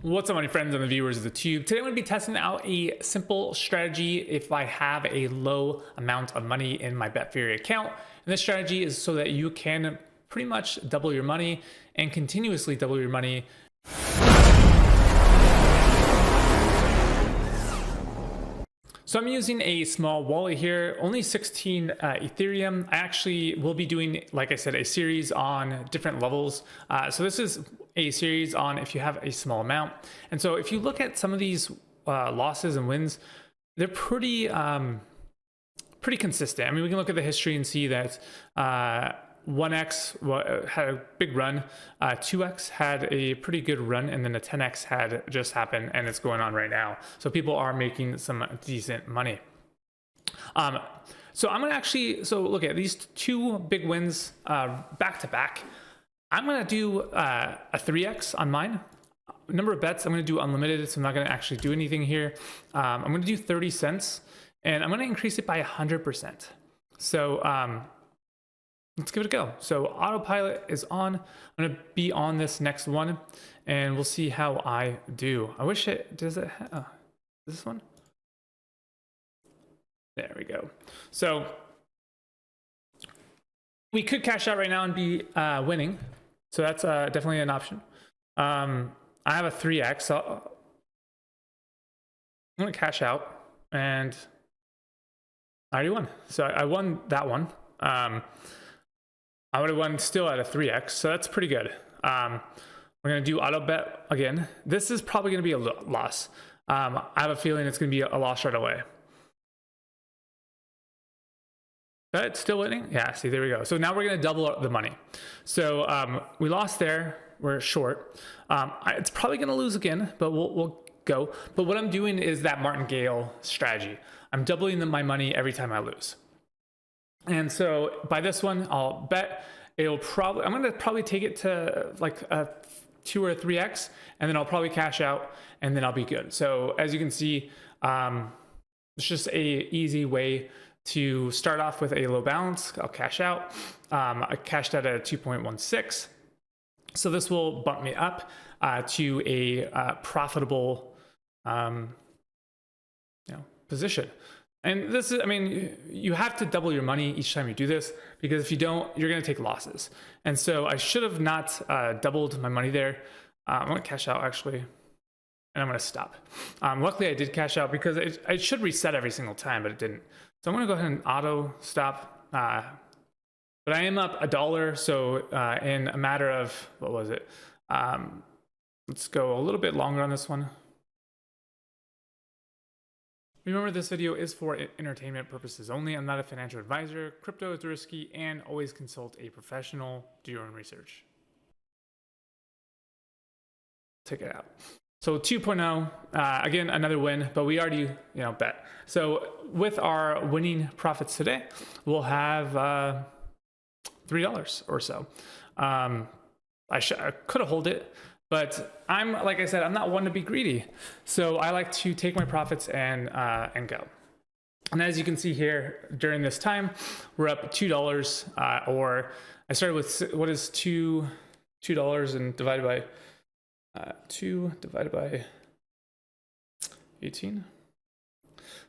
What's up, my friends and the viewers of the tube? Today I'm going to be testing out a simple strategy if I have a low amount of money in my Betfury account. And this strategy is so that you can pretty much double your money and continuously double your money. So I'm using a small wallet here, only 16 Ethereum. I actually will be doing, like I said, a series on different levels. So this is a series on if you have a small amount. And so if you look at some of these losses and wins, they're pretty consistent. I mean, we can look at the history and see that 1x had a big run, 2x had a pretty good run, and then a 10x had just happened, and it's going on right now. So people are making some decent money. So I'm gonna actually, so look at these two big wins back to back. I'm gonna do a 3x on mine. Number of bets, I'm gonna do unlimited, so I'm not gonna actually do anything here. I'm gonna do 30 cents, and I'm gonna increase it by 100%. So let's give it a go. So autopilot is on. I'm gonna be on this next one, and we'll see how I do. I wish it does it. This one. There we go. So we could cash out right now and be winning. So that's definitely an option. I have a 3x. So I'm gonna cash out, and I already won. So I won that one. I would have won still at a 3x, so that's pretty good. We're gonna do auto bet again. This is probably gonna be a loss. I have a feeling it's gonna be a loss right away. But it's still winning? Yeah, see, there we go. So now we're gonna double the money. So we lost there, we're short. It's probably gonna lose again, but we'll go. But what I'm doing is that martingale strategy. I'm doubling my money every time I lose. And so by this one, I'll bet I'm gonna probably take it to like a 2 or a 3x, and then I'll probably cash out, and then I'll be good. So as you can see, it's just a easy way to start off with a low balance. I'll cash out. I cashed out at a 2.16. So this will bump me up to a profitable position. And this is, I mean, you have to double your money each time you do this, because if you don't, you're going to take losses. And so I should have not doubled my money there. I'm going to cash out actually, and I'm going to stop. Luckily I did cash out because it should reset every single time, but it didn't. So I'm going to go ahead and auto stop. But I am up $1. So in a matter of, what was it? Let's go a little bit longer on this one. Remember, this video is for entertainment purposes only. I'm not a financial advisor. Crypto is risky, and always consult a professional. Do your own research. Take it out. So 2.0, again, another win, but we already, bet. So with our winning profits today, we'll have $3 or so. I could have held it, but like I said, I'm not one to be greedy. So I like to take my profits and go. And as you can see here, during this time, we're up $2, or I started with, what is $2 and divided by 2 divided by 18.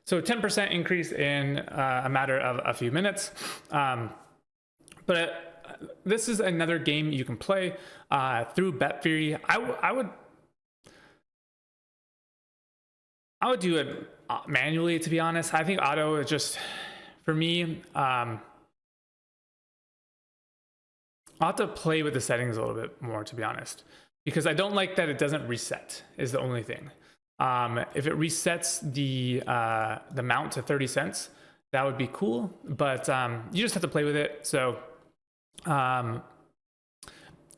So 10% increase in a matter of a few minutes. But this is another game you can play through Betfury. I would do it manually, to be honest. I think auto is just, for me, I'll have to play with the settings a little bit more, to be honest, because I don't like that it doesn't reset, is the only thing. If it resets the amount to 30 cents, that would be cool, but you just have to play with it. So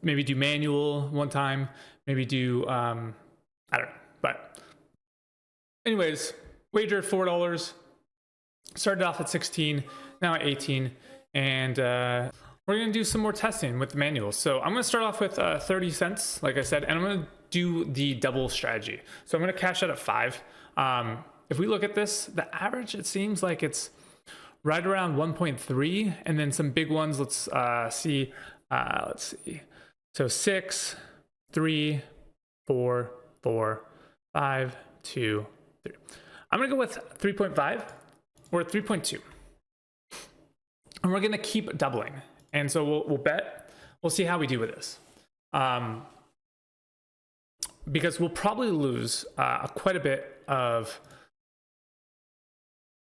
maybe do manual one time, maybe do, I don't know, but anyways, wager $4, started off at 16, now at 18, and we're gonna do some more testing with the manuals. So I'm gonna start off with 30 cents, like I said, and I'm gonna do the double strategy. So I'm gonna cash out at 5. If we look at this, the average, it seems like it's right around 1.3, and then some big ones. Let's see. So 6, 3, 4, 4, 5, 2, 3. I'm gonna go with 3.5 or 3.2. And we're gonna keep doubling. And so we'll bet, we'll see how we do with this. Because we'll probably lose quite a bit of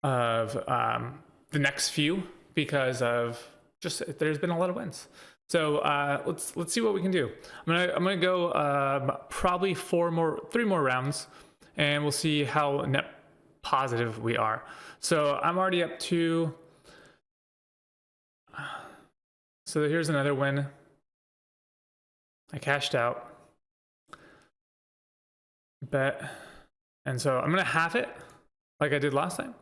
the next few because of just there's been a lot of wins. So let's see what we can do. I'm gonna go probably 3 more rounds, and we'll see how net positive we are. So I'm already up to. So here's another win. I cashed out. Bet, and so I'm gonna half it like I did last time.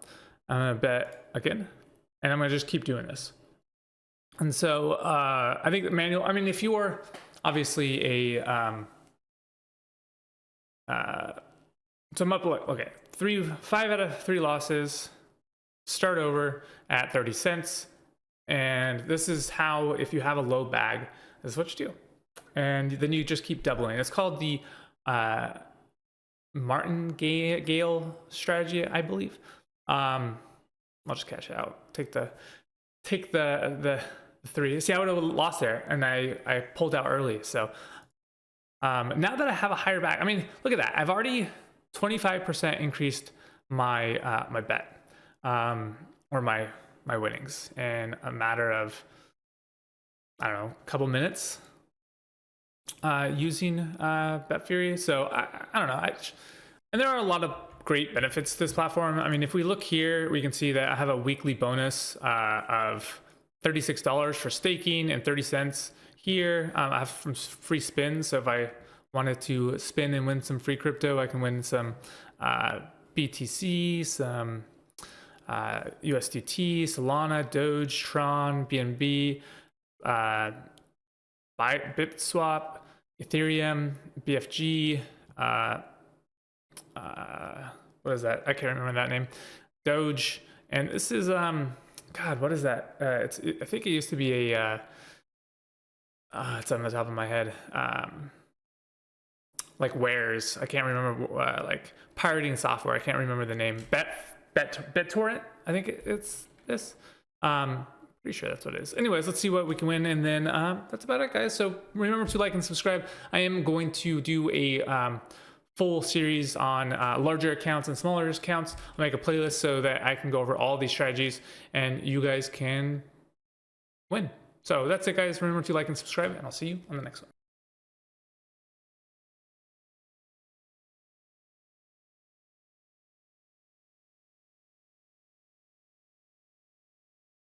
I'm gonna bet again, and I'm gonna just keep doing this. And so I think the manual, I mean, if you are obviously a so I'm up, okay, 5 out of 3 losses, start over at 30 cents. And this is how, if you have a low bag, this is what you do. And then you just keep doubling. It's called the martingale strategy, I believe. I'll just cash it out. Take the 3. See, I would have lost there, and I pulled out early. So now that I have a higher back, I mean, look at that. I've already 25% increased my my bet, or my winnings in a matter of, I don't know, a couple minutes using Betfury. So I don't know. And there are a lot of great benefits to this platform. I mean, if we look here, we can see that I have a weekly bonus of $36 for staking and 30 cents here. I have some free spins. So if I wanted to spin and win some free crypto, I can win some BTC, some USDT, Solana, Doge, Tron, BNB, BitSwap, Ethereum, BFG, what is that? I can't remember that name. Doge, and this is God, what is that? I think it used to be a it's on the top of my head. Like Wares, I can't remember. Like pirating software, I can't remember the name. BitTorrent, I think it's this. Pretty sure that's what it is. Anyways, let's see what we can win, and then that's about it, guys. So remember to like and subscribe. I am going to do a full series on larger accounts and smaller accounts. I'll make a playlist so that I can go over all these strategies, and you guys can win. So that's it, guys. Remember to like and subscribe, and I'll see you on the next one.